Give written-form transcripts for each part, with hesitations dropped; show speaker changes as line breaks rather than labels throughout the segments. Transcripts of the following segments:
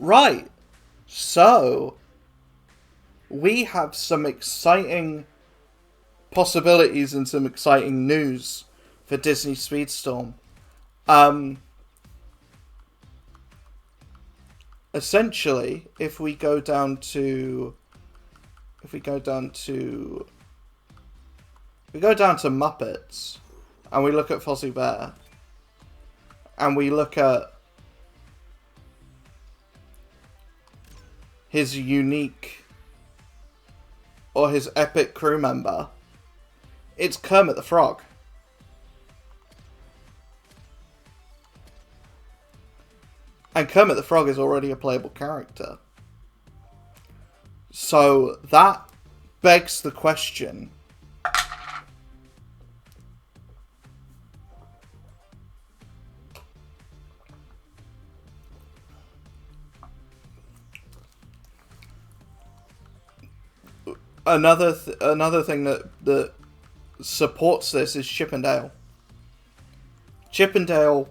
Right. So, we have some exciting possibilities and some exciting news for Disney Speedstorm. Um, Essentially, if we go down to Muppets, and we look at Fozzie Bear, and we look at his unique or his epic crew member, it's Kermit the Frog. And Kermit the Frog is already a playable character. So that begs the question, another thing that supports this is Chip and Dale. Chip and Dale,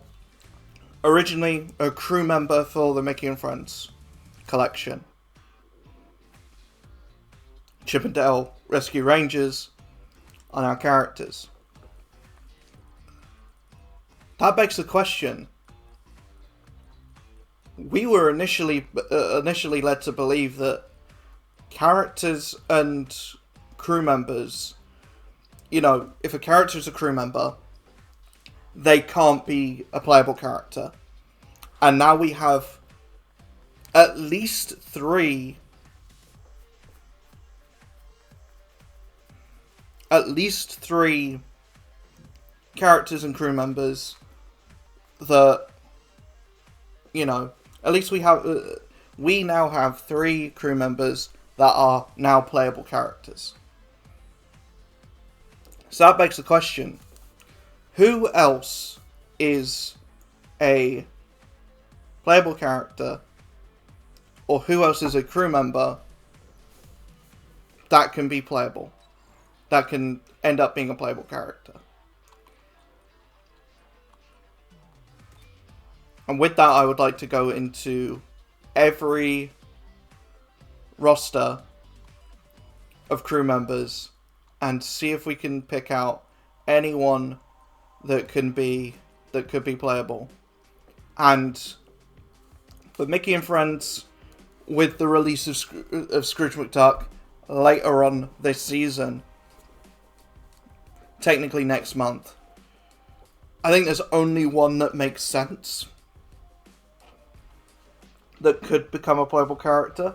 originally a crew member for the Mickey and Friends collection. Chip and Dale Rescue Rangers are our characters. That begs the question. We were initially led to believe that characters and crew members, if a character is a crew member, they can't be a playable character. And now we have at least three characters and crew members that, at least we now have three crew members that are now playable characters. So that begs the question, who else is a playable character, or who else is a crew member that can be playable, that can end up being a playable character? And with that, I would like to go into every roster of crew members and see if we can pick out anyone that could be playable. And for Mickey and Friends, with the release of Scrooge McDuck later on this season, technically next month, I think there's only one that makes sense that could become a playable character,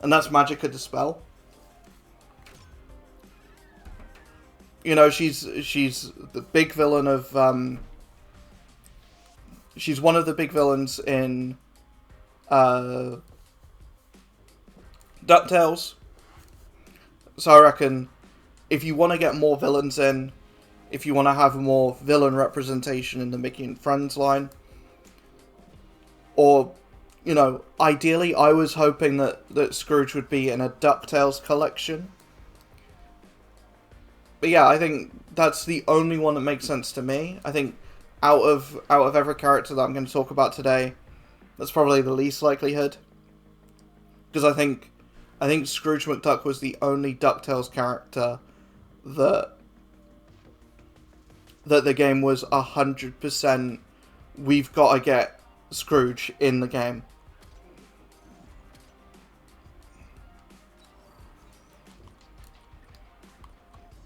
and that's Magica De Spell. She's the big villain of she's one of the big villains in DuckTales. So I reckon if you want to get more villains in, if you want to have more villain representation in the Mickey and Friends line, or, ideally I was hoping that Scrooge would be in a DuckTales collection. But yeah, I think that's the only one that makes sense to me. I think out of every character that I'm going to talk about today, that's probably the least likelihood. Because I think Scrooge McDuck was the only DuckTales character that the game was 100%, we've got to get Scrooge in the game.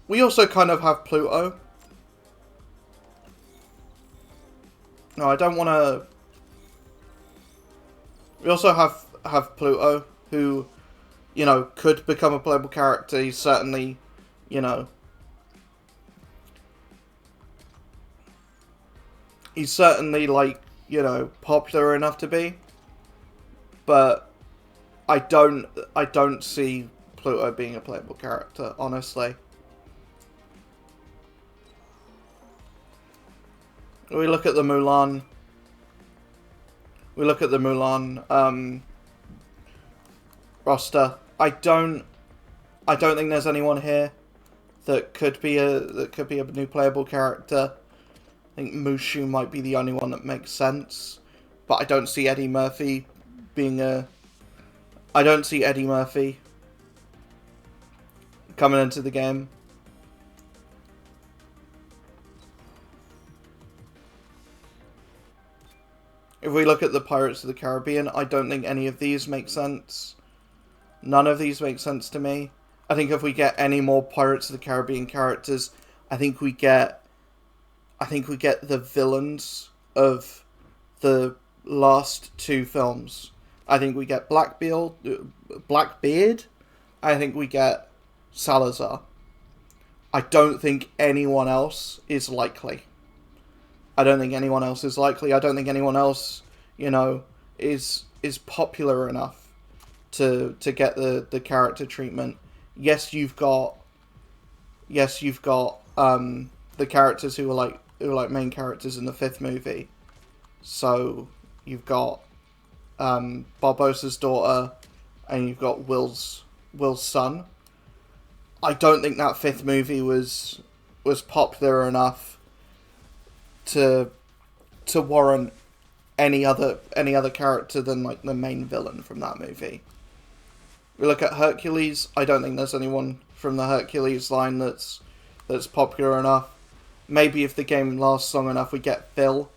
We also kind of have Pluto. No, I don't want to... We also have Pluto, who, could become a playable character. He's certainly, he's certainly, popular enough to be. But I don't see Pluto being a playable character, honestly. We look at the Mulan. Roster. I don't think there's anyone here that could be a new playable character. I think Mushu might be the only one that makes sense, but I don't see Eddie Murphy being a... I don't see Eddie Murphy coming into the game. If we look at the Pirates of the Caribbean, I don't think any of these make sense. None of these make sense to me. I think if we get any more Pirates of the Caribbean characters, I think we get the villains of the last two films. I think we get Blackbeard. I think we get Salazar. I don't think anyone else is likely. I don't think anyone else, is popular enough to get the character treatment. Yes, you've got the characters who are like main characters in the fifth movie. So you've got Barbossa's daughter, and you've got Will's son. I don't think that fifth movie was popular enough to warrant any other character than like the main villain from that movie. We look at Hercules. I don't think there's anyone from the Hercules line that's popular enough. Maybe if the game lasts long enough, we get Phil.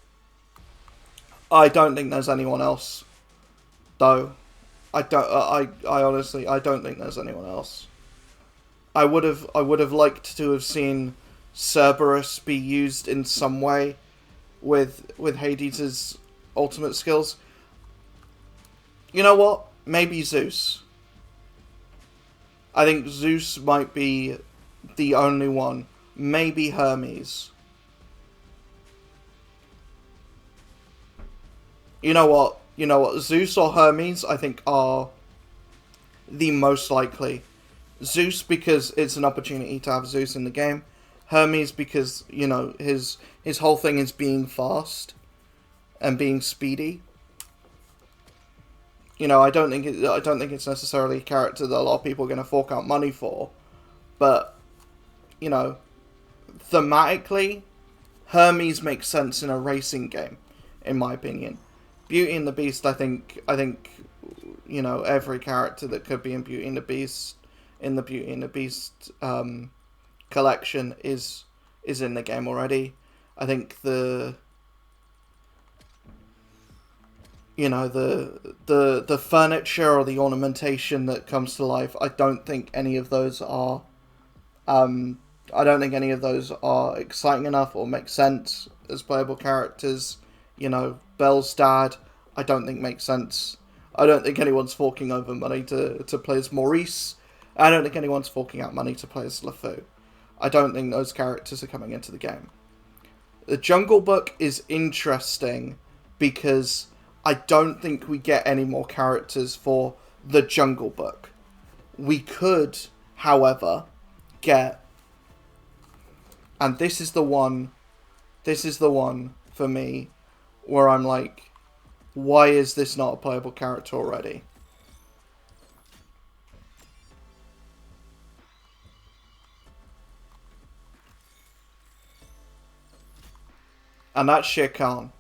I don't think there's anyone else, though. I honestly don't think there's anyone else. I would have liked to have seen Cerberus be used in some way with Hades' ultimate skills. You know what? Maybe Zeus. I think Zeus might be the only one. Maybe Hermes. You know what? Zeus or Hermes, I think, are the most likely. Zeus because it's an opportunity to have Zeus in the game. Hermes because, his whole thing is being fast and being speedy. I don't think it's necessarily a character that a lot of people are going to fork out money for, but thematically, Hermes makes sense in a racing game, in my opinion. Beauty and the Beast, I think every character that could be in Beauty and the Beast collection is in the game already. I think the furniture or the ornamentation that comes to life, I don't think any of those are exciting enough or make sense as playable characters. Belle's dad, I don't think makes sense. I don't think anyone's forking over money to play as Maurice. I don't think anyone's forking out money to play as LeFou. I don't think those characters are coming into the game. The Jungle Book is interesting because I don't think we get any more characters for the Jungle Book. We could, however, get... And this is the one for me where I'm like, why is this not a playable character already? And that's Shere Khan.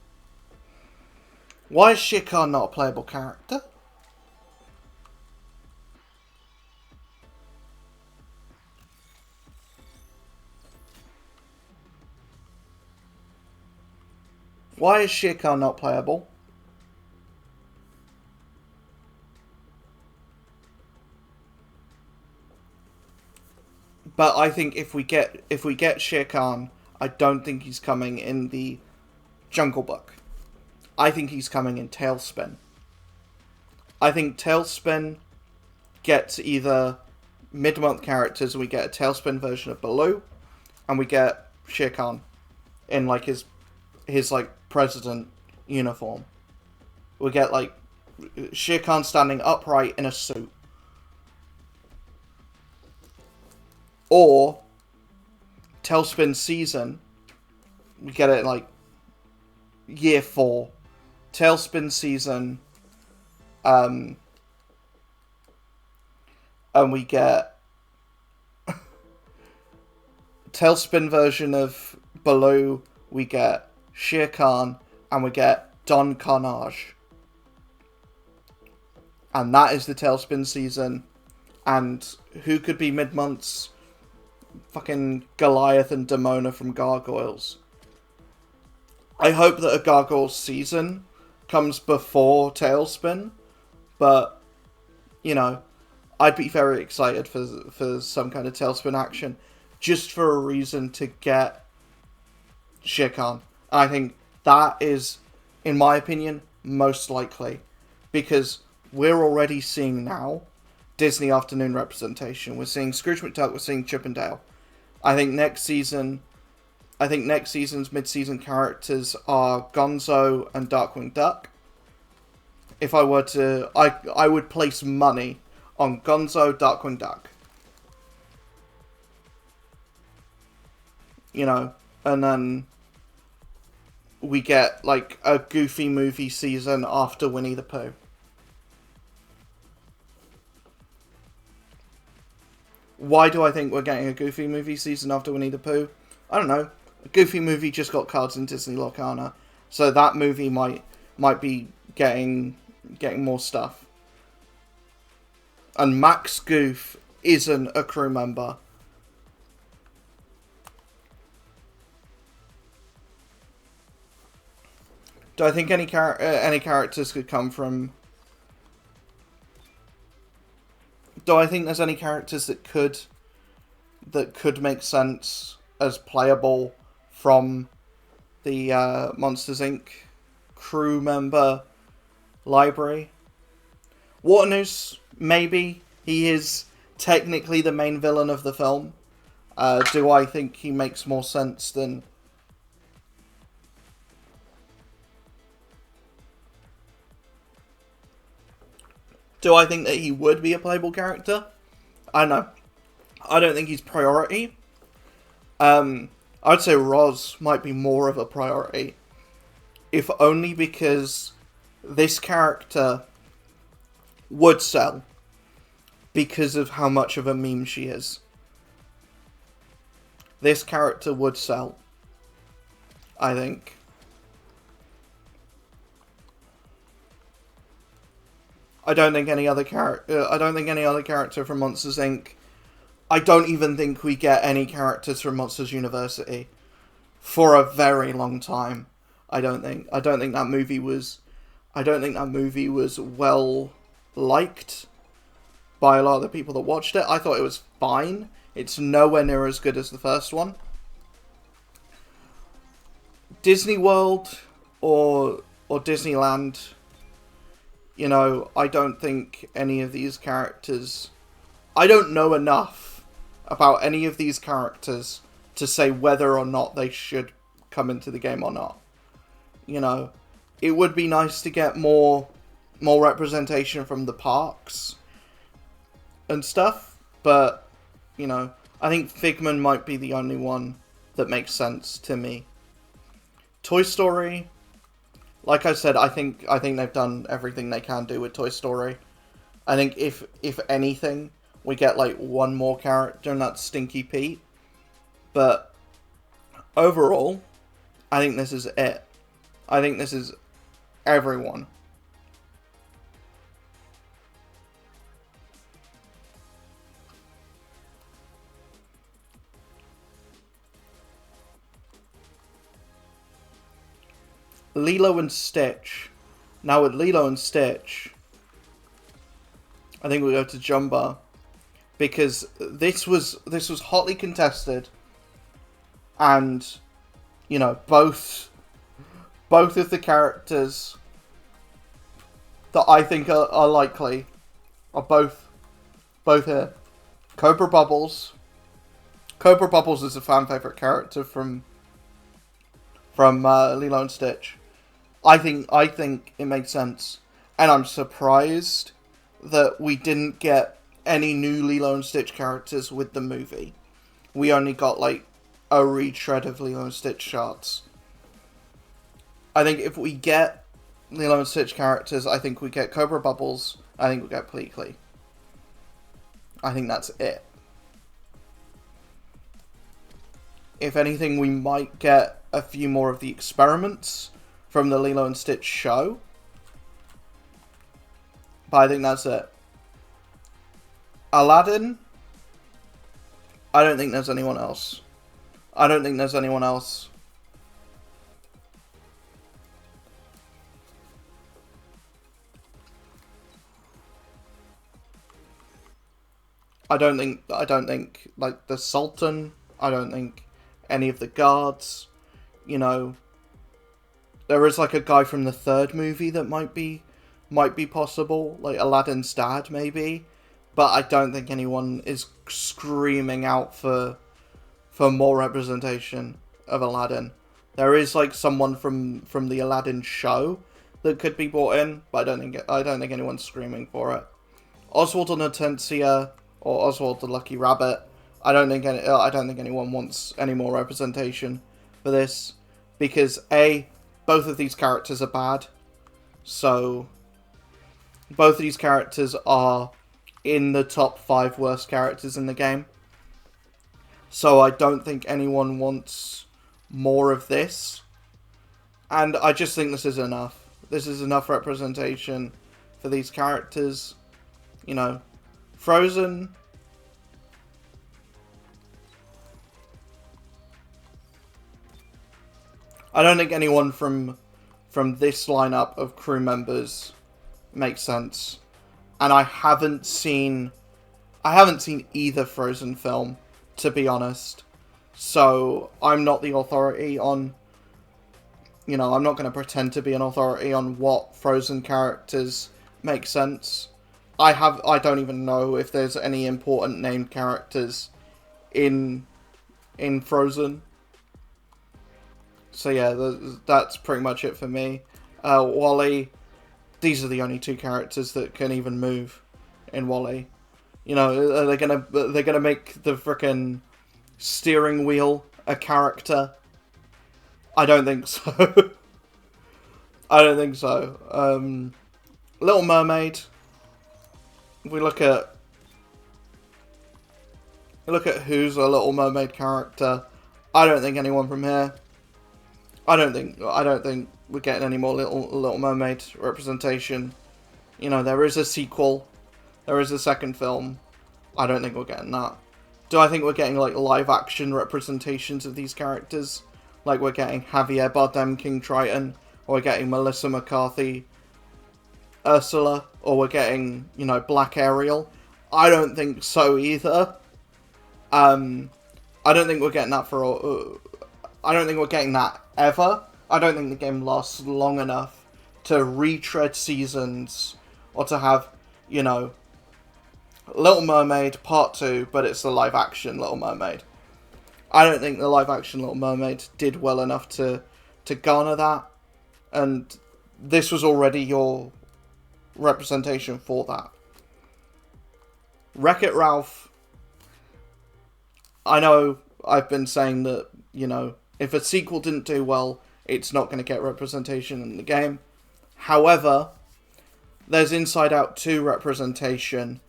Why is Shere Khan not a playable character? Why is Shere Khan not playable? But I think if we get Shere Khan, I don't think he's coming in the Jungle Book. I think he's coming in Tailspin. I think Tailspin gets either mid-month characters, and we get a Tailspin version of Baloo, and we get Shere Khan in like his president uniform. We get like Shere Khan standing upright in a suit. Or Tailspin season, we get it like year 4. Tailspin season, and we get Tailspin version of Baloo, we get Shere Khan, and we get Don Carnage. and that is the Tailspin season. And who could be mid-months? Fucking Goliath and Demona from Gargoyles. I hope that a Gargoyles season comes before Tailspin, but, you know, I'd be very excited for some kind of Tailspin action, just for a reason to get Shere Khan. I think that is, in my opinion, most likely, because we're already seeing now Disney afternoon representation. We're seeing Scrooge McDuck, we're seeing Chip and Dale. I think next season's mid-season characters are Gonzo and Darkwing Duck. If I were to, I would place money on Gonzo, Darkwing Duck. You know, and then we get like a Goofy movie season after Winnie the Pooh. Why do I think we're getting a Goofy movie season after Winnie the Pooh? I don't know. A Goofy movie just got cards in Disney Locana, so that movie might be getting more stuff. And Max Goof isn't a crew member. Do I think any characters could come from? Do I think there's any characters that could make sense as playable from the Monsters Inc. crew member library? Waternoose, maybe. He is technically the main villain of the film. Do I think he makes more sense than... Do I think that he would be a playable character? I don't know. I don't think he's priority. I'd say Roz might be more of a priority. If only because this character would sell because of how much of a meme she is. This character would sell, I think. I don't think any other character from Monsters Inc. I don't even think we get any characters from Monsters University for a very long time. I don't think that movie was well liked by a lot of the people that watched it. I thought it was fine. It's nowhere near as good as the first one. Disney World or Disneyland, you know, I don't think any of these characters... I don't know enough about any of these characters to say whether or not they should come into the game or not. You know, it would be nice to get more representation from the parks and stuff, but, you know, I think Figman might be the only one that makes sense to me. Toy Story, like I said, I think they've done everything they can do with Toy Story. I think if anything, we get like one more character, and that's Stinky Pete. But overall, I think this is it. I think this is everyone. Lilo and Stitch. Now with Lilo and Stitch, I think we'll go to Jumba, because this was hotly contested, and, you know, both of the characters that I think are likely are both here. Cobra Bubbles. Cobra Bubbles is a fan favorite character from Lilo and Stitch. I think it makes sense, and I'm surprised that we didn't get any new Lilo and Stitch characters with the movie. We only got like a retread of Lilo and Stitch shots. I think if we get Lilo and Stitch characters, I think we get Cobra Bubbles, I think we get Pleakley. I think that's it. If anything, we might get a few more of the experiments from the Lilo and Stitch show. But I think that's it. Aladdin, I don't think there's anyone else. I don't think there's anyone else. I don't think, like, the Sultan, I don't think any of the guards, you know, there is, like, a guy from the third movie that might be possible, like Aladdin's dad, maybe, but I don't think anyone is screaming out for more representation of Aladdin. There is, like, someone from the Aladdin show that could be brought in, but I don't think anyone's screaming for it. Oswald and Hortensia, or Oswald the Lucky Rabbit, I don't think anyone wants any more representation for this, because A, both of these characters are bad, so both of these characters are in the top 5 worst characters in the game. So I don't think anyone wants more of this. And I just think this is enough. This is enough representation for these characters. You know, Frozen. I don't think anyone from this lineup of crew members makes sense. And I haven't seen either Frozen film, to be honest. So I'm not the authority on, you know, I'm not going to pretend to be an authority on what Frozen characters make sense. I don't even know if there's any important named characters in Frozen. So yeah, that's pretty much it for me. WALL-E, these are the only 2 characters that can even move in WALL-E. You know, they're gonna make the frickin' steering wheel a character. I don't think so. I don't think so. Little Mermaid. If we look at who's a Little Mermaid character, I don't think anyone from here. I don't think we're getting any more Little Mermaid representation. You know, there is a sequel. There is a second film. I don't think we're getting that. Do I think we're getting, like, live-action representations of these characters? Like, we're getting Javier Bardem, King Triton, or we're getting Melissa McCarthy, Ursula, or we're getting, you know, Black Ariel? I don't think so either. I don't think we're getting that I don't think we're getting that ever. I don't think the game lasts long enough to retread seasons, or to have, you know, Little Mermaid Part 2, but it's the live-action Little Mermaid. I don't think the live-action Little Mermaid did well enough to garner that, and this was already your representation for that. Wreck-It Ralph, I know I've been saying that, you know, if a sequel didn't do well, it's not going to get representation in the game. However, there's Inside Out 2 representation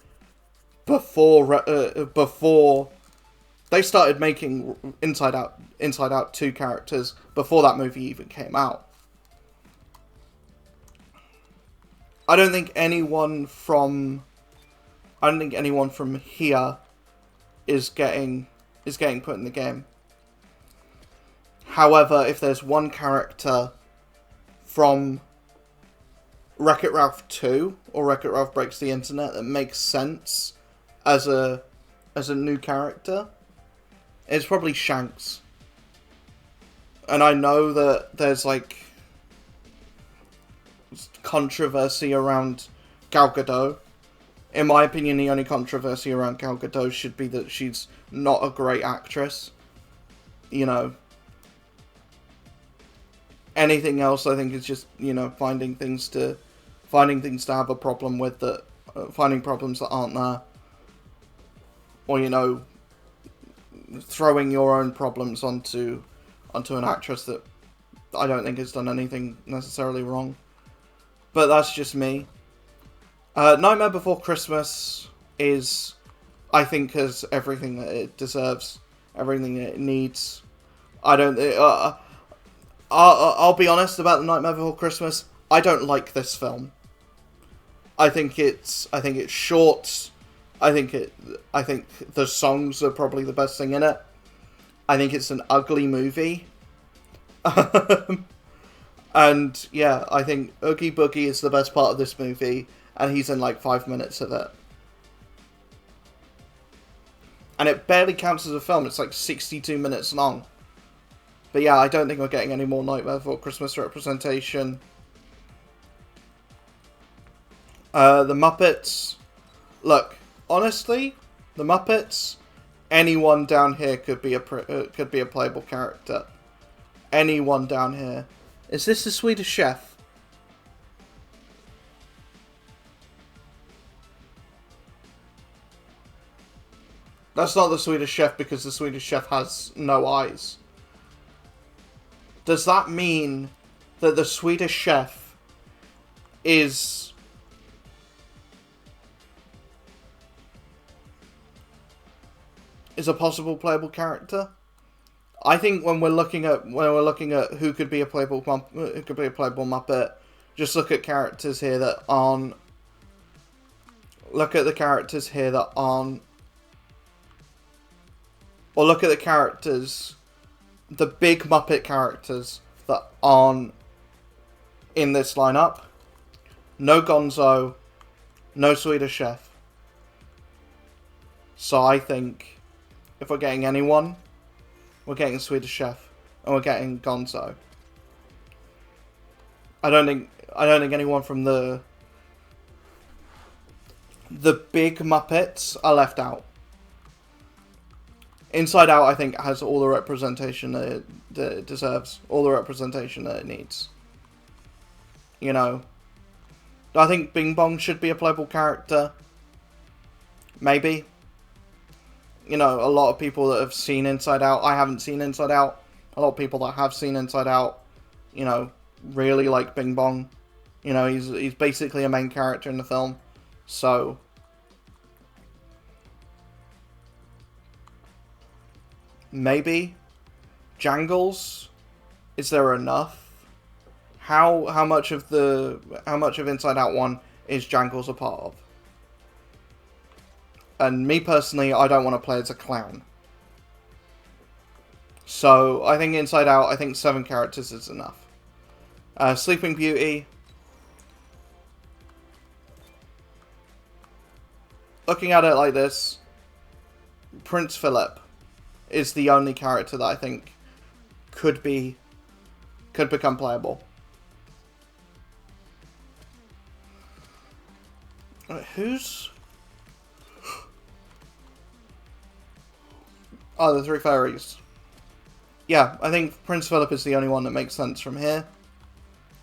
before they started making Inside Out 2 characters, before that movie even came out. I don't think anyone from here is getting put in the game. However, if there's one character from Wreck-It Ralph 2 or Wreck-It Ralph Breaks the Internet that makes sense as a new character, it's probably Shanks. And I know that there's, like, controversy around Gal Gadot. In my opinion, the only controversy around Gal Gadot should be that she's not a great actress. You know, anything else I think is just, you know, finding things to have a problem with, that finding problems that aren't there, or, you know, throwing your own problems onto an actress that I don't think has done anything necessarily wrong. But that's just me. Nightmare Before Christmas is, I think, has everything that it deserves, everything that it needs. I'll be honest about The Nightmare Before Christmas. I don't like this film. I think it's short. I think the songs are probably the best thing in it. I think it's an ugly movie. And yeah, I think Oogie Boogie is the best part of this movie, and he's in like 5 minutes of it. And it barely counts as a film, it's like 62 minutes long. But yeah, I don't think we're getting any more Nightmare Before Christmas representation. The Muppets. Look, honestly, the Muppets, anyone down here could be a playable character. Anyone down here. Is this the Swedish Chef? That's not the Swedish Chef because the Swedish Chef has no eyes. Does that mean that the Swedish Chef is a possible playable character? I think when we're looking at who could be a playable Muppet, just look at characters here that aren't. Look at the characters here that aren't. Or look at the characters, the big Muppet characters that aren't in this lineup. No Gonzo, no Swedish Chef. So I think if we're getting anyone, we're getting Swedish Chef and we're getting Gonzo. I don't think anyone from the big Muppets are left out. Inside Out, I think, has all the representation that it deserves. All the representation that it needs. You know. Do I think Bing Bong should be a playable character? Maybe. You know, a lot of people that have seen Inside Out, I haven't seen Inside Out. A lot of people that have seen Inside Out, you know, really like Bing Bong. You know, he's basically a main character in the film. So maybe Jangles. Is there enough? How much of Inside Out 1 is Jangles a part of? And me personally, I don't want to play as a clown. So I think Inside Out, I think 7 characters is enough. Sleeping Beauty. Looking at it like this, Prince Philip is the only character that I think could become playable. Who's... Oh, the 3 fairies. Yeah, I think Prince Philip is the only one that makes sense from here.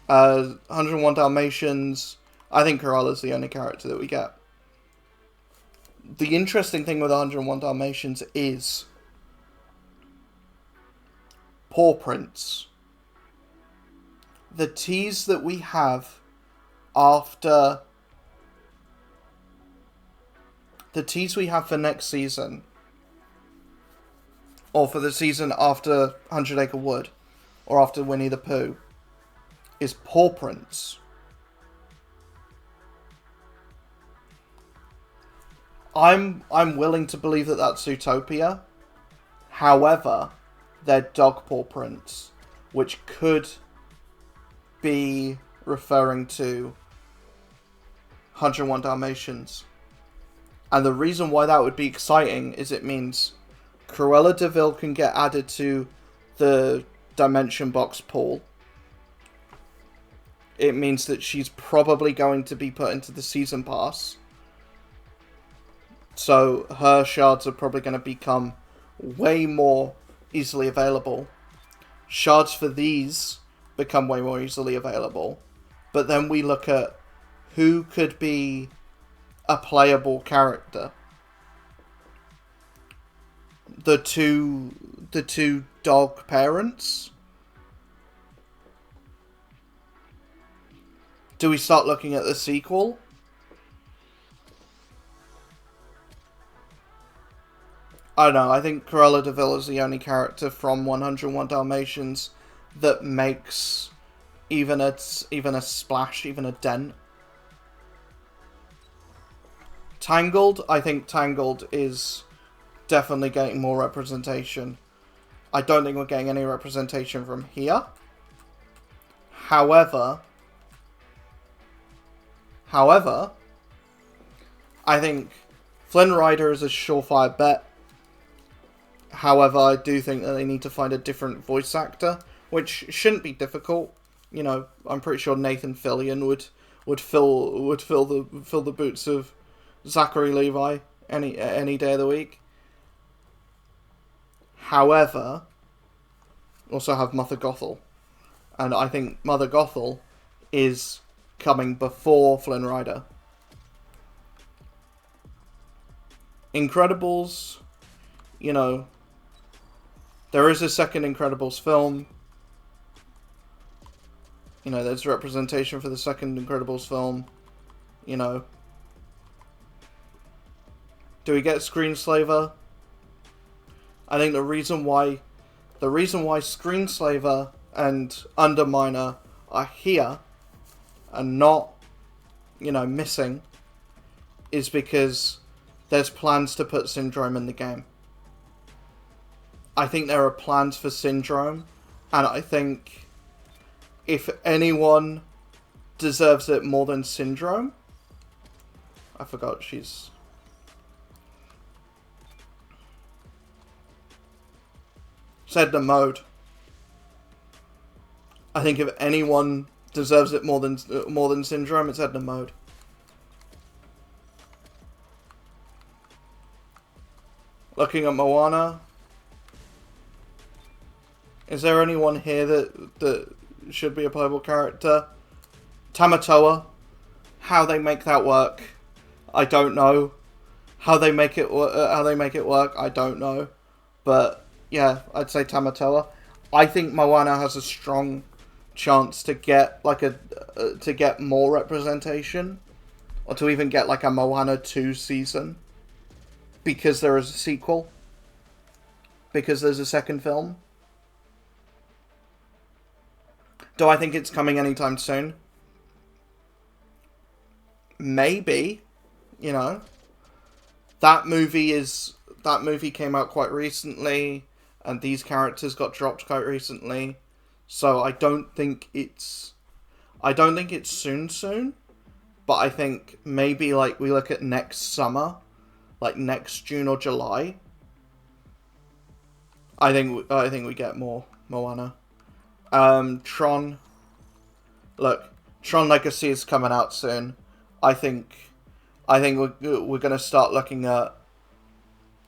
101 Dalmatians. I think Cruella's the only character that we get. The interesting thing with 101 Dalmatians is Paw Prints. The tease that we have after... The tease we have for next season, or for the season after 100 Acre Wood, or after Winnie the Pooh, is Paw Prints. I'm willing to believe that that's Zootopia. However, they're dog paw prints, which could be referring to 101 Dalmatians. And the reason why that would be exciting is it means Cruella de Vil can get added to the Dimension Box pool. It means that she's probably going to be put into the Season Pass. So her shards are probably going to become way more easily available. Shards for these become way more easily available. But then we look at who could be a playable character. The two dog parents. Do we start looking at the sequel? I don't know, I think Cruella de Vil is the only character from 101 Dalmatians that makes even a splash, even a dent. Tangled, I think Tangled is definitely getting more representation. I don't think we're getting any representation from here. However, I think Flynn Rider is a surefire bet. However, I do think that they need to find a different voice actor, which shouldn't be difficult. You know, I'm pretty sure Nathan Fillion would fill the boots of Zachary Levi any day of the week. However, also have Mother Gothel, and I think Mother Gothel is coming before Flynn Rider. Incredibles, you know, there is a second Incredibles film. You know, there's representation for the second Incredibles film. You know, do we get Screenslaver? I think the reason why Screenslaver and Underminer are here and not, you know, missing is because there's plans to put Syndrome in the game. I think there are plans for Syndrome, and I think if anyone deserves it more than Syndrome, I forgot she's... Sedna Mode. I think if anyone deserves it more than Syndrome, it's Edna Mode. Looking at Moana, is there anyone here that should be a playable character? Tamatoa. How they make that work, I don't know. How they make it work, I don't know. But yeah, I'd say Tamatoa. I think Moana has a strong chance to get to get more representation, or to even get like a Moana 2 season, because there is a sequel, because there's a second film. Do I think it's coming anytime soon? Maybe, you know. That movie came out quite recently, and these characters got dropped quite recently. So I don't think it's soon, but I think maybe like we look at next summer, like next June or July. I think we get more Moana. Tron. Look, Tron Legacy is coming out soon. I think we're gonna start looking at.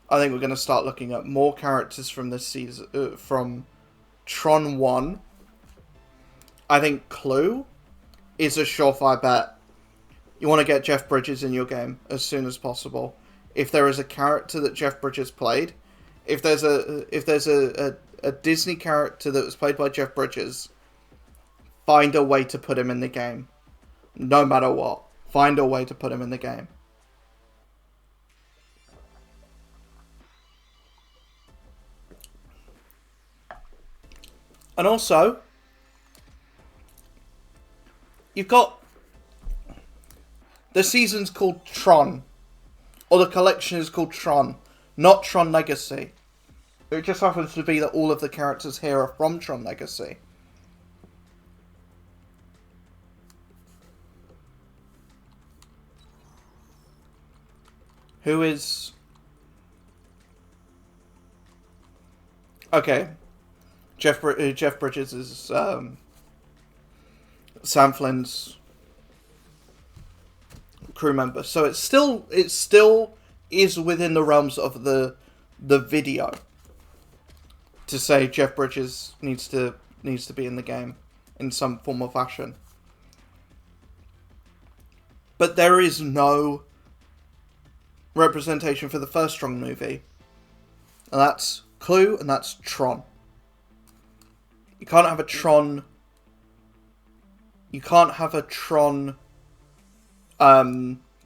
I think we're gonna start looking at more characters from this season, from Tron 1. I think Clue is a surefire bet. You want to get Jeff Bridges in your game as soon as possible. If there is a character that Jeff Bridges played, if there's a Disney character that was played by Jeff Bridges, find a way to put him in the game. No matter what. Find a way to put him in the game. And also, you've got... The season's called Tron. Or the collection is called Tron. Not Tron Legacy. It just happens to be that all of the characters here are from Tron Legacy. Who is... Okay. Jeff Bridges is Sam Flynn's crew member. So it still is within the realms of the video to say Jeff Bridges needs to be in the game in some form or fashion. But there is no representation for the first Tron movie. And that's Clue and that's Tron. You can't have a Tron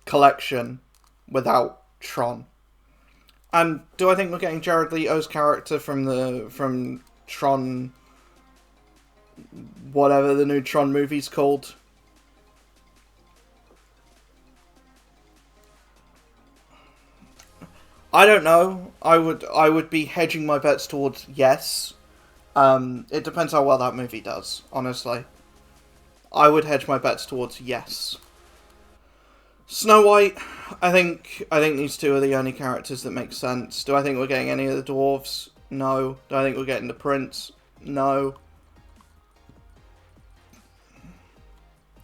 collection without Tron. And do I think we're getting Jared Leto's character from Tron, whatever the new Tron movie's called? I don't know. I would be hedging my bets towards yes. It depends how well that movie does, honestly. I would hedge my bets towards yes. Snow White, I think these two are the only characters that make sense. Do I think we're getting any of the dwarves? No. Do I think we're getting the prince? No.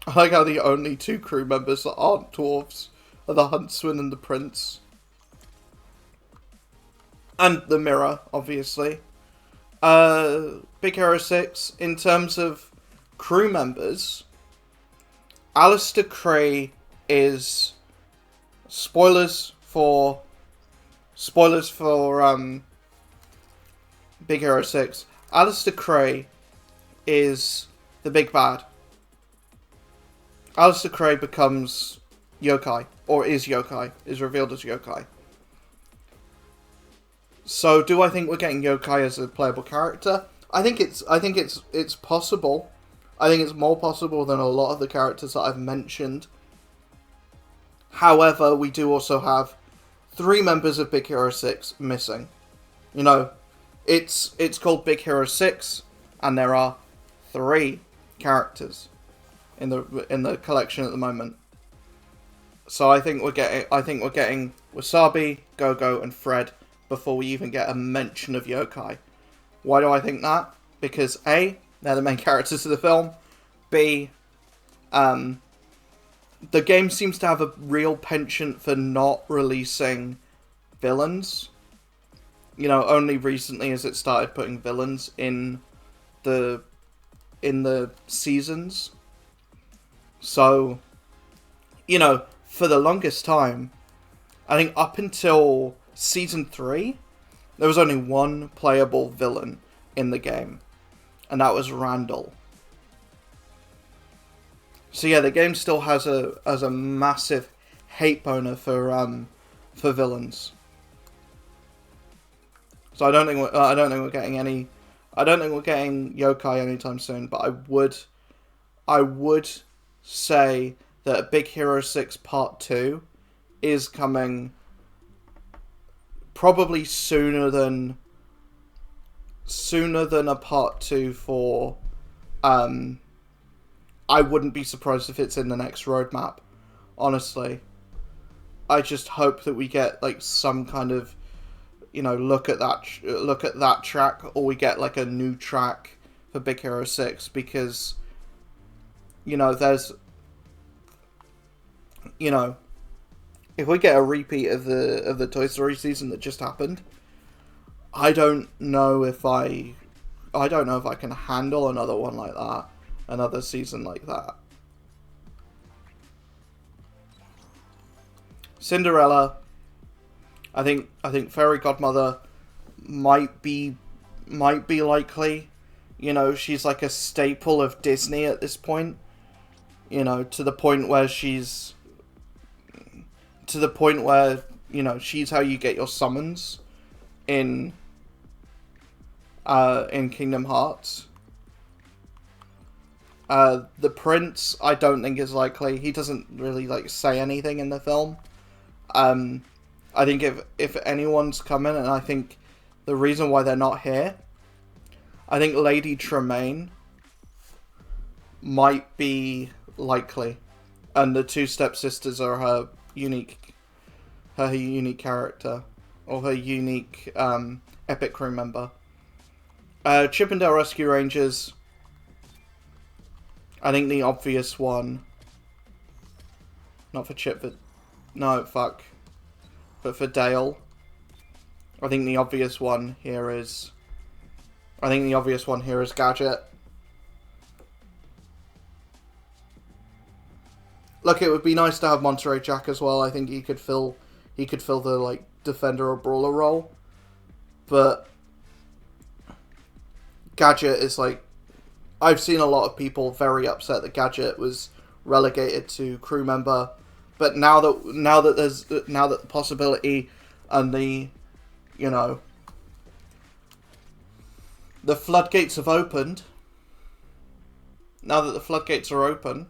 I like how the only two crew members that aren't dwarves are the huntsman and the prince. And the mirror, obviously. Big Hero 6, in terms of crew members, Alistair Cray is spoilers for Big Hero 6. Alistair Cray is the big bad. Alistair Cray becomes yokai, or is yokai, is revealed as yokai. So, do I think we're getting yokai as a playable character? I think it's possible. I think it's more possible than a lot of the characters that I've mentioned. However, we do also have 3 members of Big Hero 6 missing. You know, it's called Big Hero 6, and there are 3 characters in the collection at the moment. So I think we're getting Wasabi, Go-Go, and Fred before we even get a mention of yokai. Why do I think that? Because A, they're the main characters of the film. B, the game seems to have a real penchant for not releasing villains. You know, only recently has it started putting villains in the seasons. So, you know, for the longest time, I think up until Season 3, there was only one playable villain in the game, and that was Randall. So yeah, the game still has a massive hate boner for villains. So I don't think we're getting any. I don't think we're getting yokai anytime soon. But I would say that Big Hero 6 Part 2 is coming probably sooner than a Part 2 for. I wouldn't be surprised if it's in the next roadmap. Honestly, I just hope that we get like some kind of, you know, look at that track, or we get like a new track for Big Hero 6, because, you know, if we get a repeat of the Toy Story season that just happened, I don't know if I can handle another one like that, another season like that. Cinderella, I think Fairy Godmother might be likely. You know, she's like a staple of Disney at this point. You know, to the point where you know, she's how you get your summons in Kingdom Hearts. The Prince, I don't think is likely. He doesn't really like say anything in the film. I think if anyone's coming, and I think the reason why they're not here, I think Lady Tremaine might be likely, and the two stepsisters are her unique character, or her unique epic crew member. Chippendale Rescue Rangers, I think the obvious one, not for Chip, but for Dale, I think the obvious one here is Gadget. Look, it would be nice to have Monterey Jack as well. I think he could fill the like defender or brawler role, but Gadget is like, I've seen a lot of people very upset that Gadget was relegated to crew member, but now that the possibility and the, you know, the floodgates have opened. Now that the floodgates are open,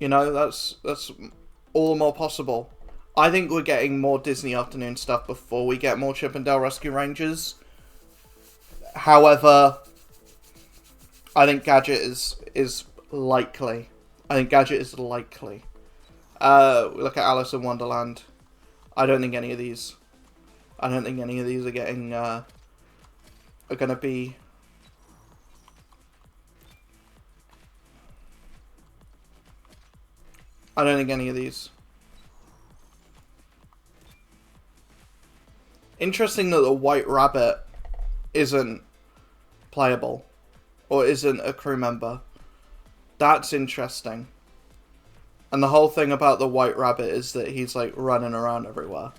You know, that's all the more possible. I think we're getting more Disney Afternoon stuff before we get more Chip and Dale Rescue Rangers. However, I think Gadget is likely. I think Gadget is likely. Look at Alice in Wonderland. I don't think any of these are getting are gonna be. I don't think any of these. Interesting that the White Rabbit isn't playable or isn't a crew member. That's interesting. And the whole thing about the White Rabbit is that he's like running around everywhere.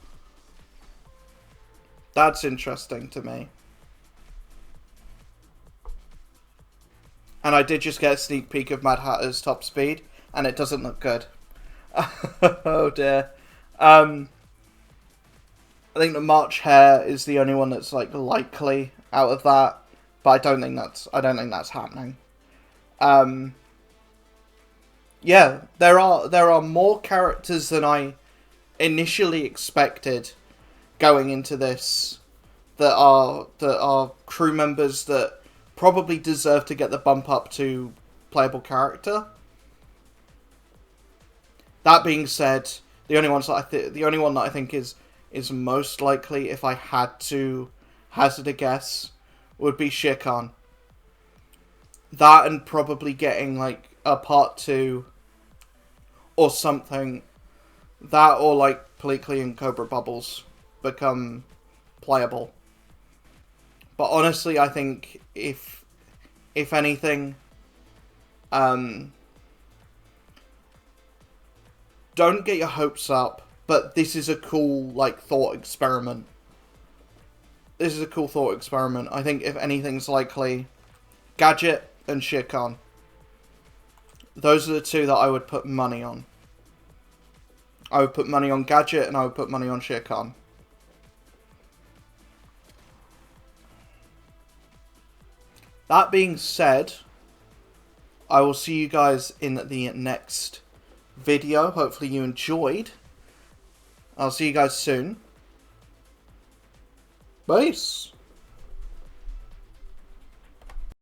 That's interesting to me. And I did just get a sneak peek of Mad Hatter's top speed, and it doesn't look good. Oh dear. I think the March Hare is the only one that's like likely out of that, but I don't think that's happening. Yeah, there are more characters than I initially expected going into this that are crew members that probably deserve to get the bump up to playable character. That being said, the only one that I think is most likely, if I had to hazard a guess, would be Shere Khan. That and probably getting like a part 2 or something. That or like Pleakley and Cobra Bubbles become playable. But honestly, I think if anything, don't get your hopes up, but this is a cool like thought experiment. This is a cool thought experiment. I think if anything's likely, Gadget and Shere Khan. Those are the two that I would put money on. I would put money on Gadget and I would put money on Shere Khan. That being said, I will see you guys in the next video. Hopefully you enjoyed. I'll see you guys soon. Peace.